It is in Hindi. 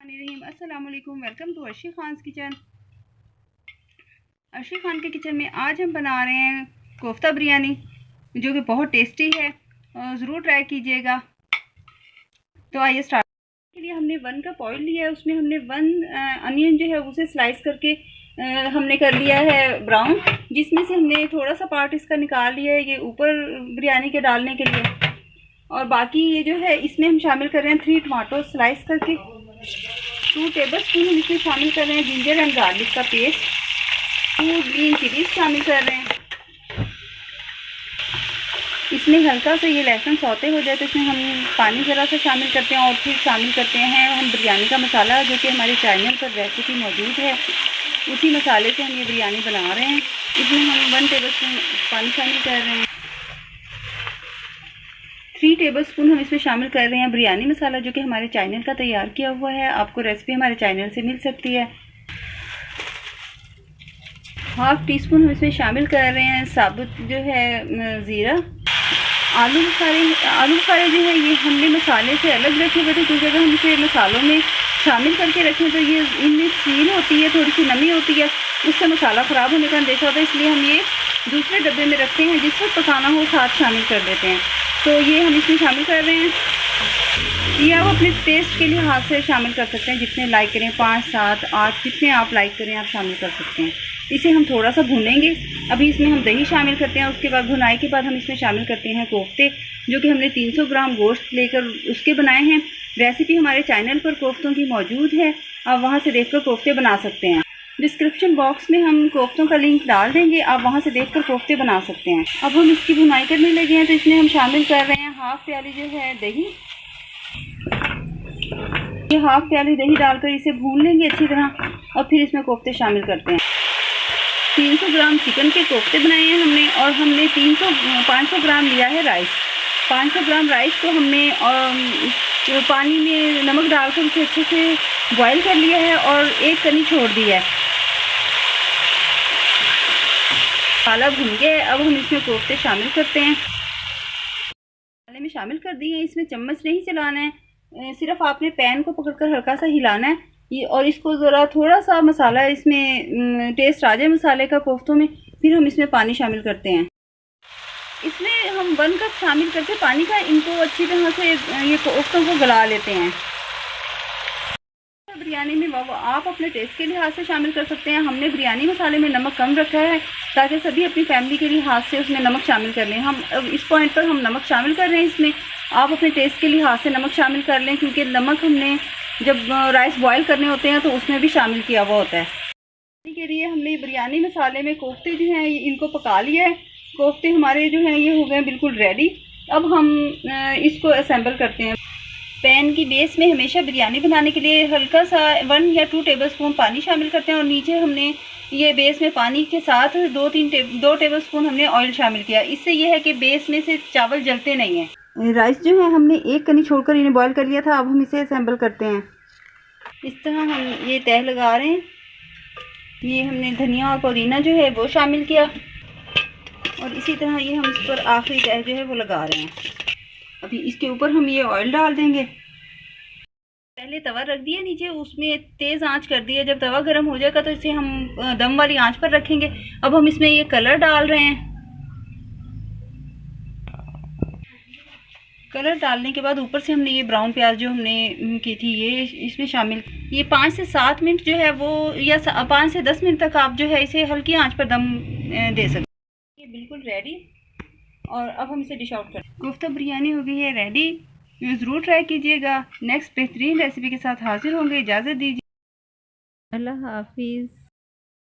अस्सलाम वालेकुम, welcome to Arshi Khan kitchen. Arshi Khan के किचन में आज हम बना रहे हैं कोफ्ता बिरयानी, जो कि बहुत टेस्टी है और ज़रूर ट्राई कीजिएगा। तो आइए स्टार्ट। के लिए हमने 1 कप ऑयल लिया है, उसमें हमने 1 अनियन जो है उसे स्लाइस करके हमने कर लिया है ब्राउन, जिसमें से हमने थोड़ा सा पार्ट इसका निकाल लिया है ये ऊपर बिरयानी के डालने के लिए। और बाकी ये जो है इसमें हम शामिल कर रहे हैं 3 टमाटो स्लाइस करके, 2 टेबलस्पून हम इसमें शामिल कर रहे हैं जिंजर एंड गार्लिक का पेस्ट, 2 ग्रीन चिलीज शामिल कर रहे हैं। इसमें हल्का सा ये लहसुन सौते हो जाए तो इसमें हम पानी ज़रा सा शामिल करते हैं और फिर शामिल करते हैं हम बिरयानी का मसाला, जो कि हमारे चैनल पर रेसिपी मौजूद है। उसी मसाले से हम ये बिरयानी बना रहे हैं। इसमें हम 1 टेबलस्पून पानी शामिल कर रहे हैं, 3 टेबलस्पून हम इसमें शामिल कर रहे हैं बिरयानी मसाला, जो कि हमारे चैनल का तैयार किया हुआ है। आपको रेसिपी हमारे चैनल से मिल सकती है। हाफ टी स्पून हम इसमें शामिल कर रहे हैं साबुत जो है ज़ीरा। आलू बुखारे जो है ये हमने मसाले से अलग रखे हुए थे, क्योंकि अगर हम इसे मसालों में शामिल करके रखें तो ये इनमें सील होती है, थोड़ी सी नमी होती है, उससे मसाला ख़राब होने का अंदेशा होता है। इसलिए हम ये दूसरे डब्बे में रखते हैं, जिस वक्त पकाना हो साथ शामिल कर देते हैं। तो ये हम इसमें शामिल कर रहे हैं। ये आप अपने टेस्ट के लिहाज से शामिल कर सकते हैं, जितने लाइक करें, 5, 7, 8 जितने आप लाइक करें आप शामिल कर सकते हैं। इसे हम थोड़ा सा भूनेंगे। अभी इसमें हम दही शामिल करते हैं। उसके बाद भुनाई के बाद हम इसमें शामिल करते हैं कोफ्ते, जो कि हमने 300 ग्राम गोश्त लेकर उसके बनाए हैं। रेसिपी हमारे चैनल पर कोफ्तों की मौजूद है, आप वहाँ से देखकर कोफ्ते बना सकते हैं। डिस्क्रिप्शन बॉक्स में हम कोफ्तों का लिंक डाल देंगे, आप वहाँ से देखकर कोफ्ते बना सकते हैं। अब हम इसकी भुनाई करने लगे हैं, तो इसमें हम शामिल कर रहे हैं हाफ प्याली जो है दही। ये हाफ प्याली दही डालकर इसे भून लेंगे अच्छी तरह, और फिर इसमें कोफ्ते शामिल करते हैं। 300 ग्राम चिकन के कोफ्ते बनाए हैं हमने, और हमने 500 ग्राम लिया है राइस। 500 ग्राम राइस को हमने पानी में नमक डालकर उसे अच्छे से बॉईल कर लिया है और 1 कनी छोड़ दिया है। मसाला भून गया है, अब हम इसमें कोफ्ते शामिल करते हैं। मसाले में शामिल कर दिए हैं। इसमें चम्मच नहीं चलाना है, सिर्फ आपने पैन को पकड़कर हल्का सा हिलाना है ये, और इसको ज़रा थोड़ा सा मसाला इसमें टेस्ट आ जाए मसाले का कोफ्तों में, फिर हम इसमें पानी शामिल करते हैं। इसमें हम 1 कप शामिल करके पानी का इनको अच्छी तरह से ये कोफ्तों को गला लेते हैं। बिरयानी में आप अपने टेस्ट के लिहाज से शामिल कर सकते हैं। हमने बिरयानी मसाले में नमक कम रखा है ताकि सभी अपनी फैमिली के लिहाज से उसमें नमक शामिल कर लें। हम अब इस पॉइंट पर हम नमक शामिल कर रहे हैं। इसमें आप अपने टेस्ट के लिहाज से नमक शामिल कर लें, क्योंकि नमक हमने जब राइस बॉयल करने होते हैं तो उसमें भी शामिल किया हुआ होता है। के लिए हमने बिरयानी मसाले में कोफ्ते जो हैं इनको पका लिया है। कोफ्ते हमारे जो हैं ये हो गए बिल्कुल रेडी। अब हम इसको असेंबल करते हैं। पैन की बेस में हमेशा बिरयानी बनाने के लिए हल्का सा 1 या 2 टेबलस्पून पानी शामिल करते हैं, और नीचे हमने ये बेस में पानी के साथ 2 टेबलस्पून हमने ऑयल शामिल किया। इससे ये है कि बेस में से चावल जलते नहीं हैं। राइस जो है हमने 1 कनी छोड़कर इन्हें बॉयल कर लिया था। अब हम इसे असेंबल करते हैं। इस तरह हम ये तह लगा रहे हैं। ये हमने धनिया और पुदीना जो है वो शामिल किया, और इसी तरह ये हम इस पर आखिरी तह जो है वो लगा रहे हैं। अभी इसके ऊपर हम ये ऑयल डाल देंगे। पहले तवा रख दिया नीचे, उसमें तेज़ आंच कर दिया। जब तवा गर्म हो जाएगा तो इसे हम दम वाली आंच पर रखेंगे। अब हम इसमें ये कलर डाल रहे हैं। कलर डालने के बाद ऊपर से हमने ये ब्राउन प्याज जो हमने की थी ये इसमें शामिल। ये 5 से 7 मिनट जो है वो, या 5 से 10 मिनट तक आप जो है इसे हल्की आंच पर दम दे सकते हैं। ये बिल्कुल रेडी, और अब हम इसे डिश आउट करें। कोफ्ता बिरयानी हो गई है रेडी। ज़रूर ट्राई कीजिएगा। नेक्स्ट बेहतरीन रेसिपी के साथ हाजिर होंगे। इजाज़त दीजिए। अल्लाह हाफिज़।